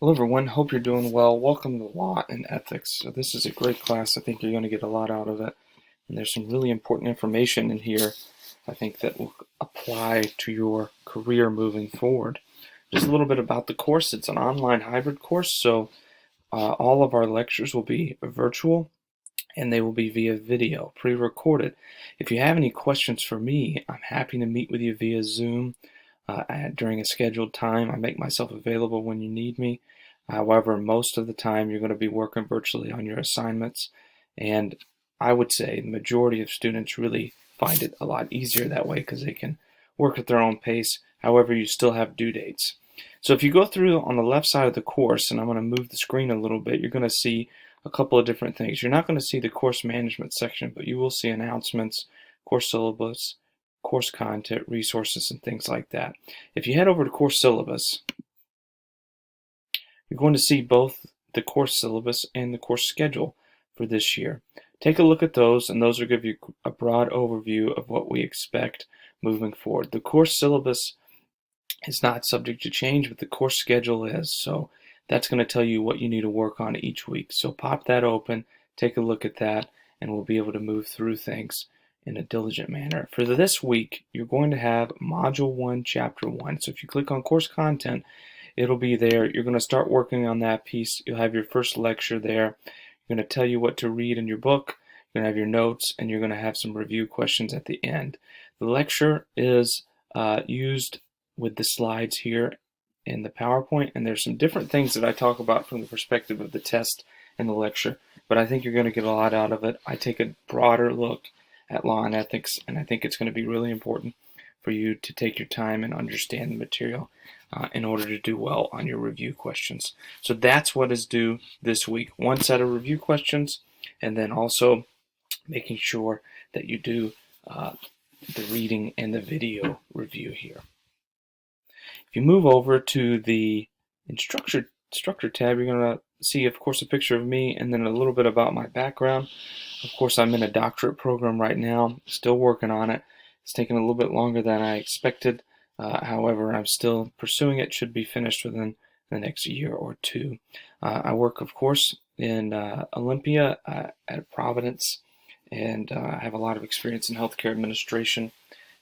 Hello everyone, hope you're doing well. Welcome to Law and Ethics. So this is a great class. I think you're going to get a lot out of it. And there's some really important information in here, I think, that will apply to your career moving forward. Just a little bit about the course. It's an online hybrid course, so all of our lectures will be virtual and they will be via video, pre-recorded. If you have any questions for me, I'm happy to meet with you via Zoom during a scheduled time. I make myself available when you need me. However, most of the time you're going to be working virtually on your assignments, and I would say the majority of students really find it a lot easier that way because they can work at their own pace. However, you still have due dates. So if you go through on the left side of the course, and I'm going to move the screen a little bit, you're going to see a couple of different things. You're not going to see the course management section, but you will see announcements, course syllabus, course content, resources, and things like that. If you head over to course syllabus, you're going to see both the course syllabus and the course schedule for this year. Take a look at those, and those will give you a broad overview of what we expect moving forward. The course syllabus is not subject to change, but the course schedule is, so that's going to tell you what you need to work on each week. So pop that open, take a look at that, and we'll be able to move through things in a diligent manner. For this week, you're going to have Module 1, Chapter 1. So if you click on Course Content, it'll be there. You're going to start working on that piece. You'll have your first lecture there. You're going to tell you what to read in your book. You're going to have your notes, and you're going to have some review questions at the end. The lecture is used with the slides here in the PowerPoint, and there's some different things that I talk about from the perspective of the test and the lecture, but I think you're going to get a lot out of it. I take a broader look at law and ethics, and I think it's going to be really important for you to take your time and understand the material in order to do well on your review questions. So that's what is due this week. One set of review questions, and then also making sure that you do the reading and the video review here. If you move over to the instructor tab, you're going to see, of course, a picture of me and then a little bit about my background. Of course, I'm in a doctorate program right now, still working on it. It's taken a little bit longer than I expected. However, I'm still pursuing it. Should be finished within the next year or two. I work, of course, in Olympia at Providence, and I have a lot of experience in healthcare administration,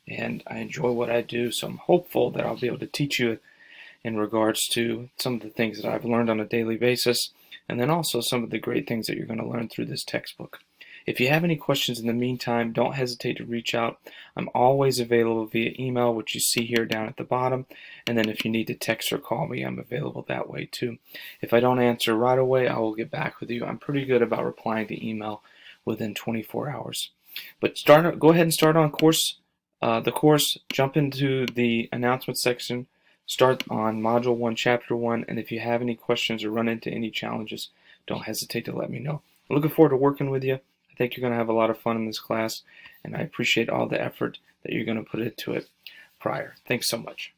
and I enjoy what I do, so I'm hopeful that I'll be able to teach you in regards to some of the things that I've learned on a daily basis, and then also some of the great things that you're going to learn through this textbook. If you have any questions in the meantime, don't hesitate to reach out. I'm always available via email, which you see here down at the bottom, and then if you need to text or call me, I'm available that way too. If I don't answer right away, I will get back with you. I'm pretty good about replying to email within 24 hours. But go ahead and start on the course, jump into the announcement section, start on Module 1, Chapter 1, and if you have any questions or run into any challenges, don't hesitate to let me know. I'm looking forward to working with you. I think you're going to have a lot of fun in this class, and I appreciate all the effort that you're going to put into it prior. Thanks so much.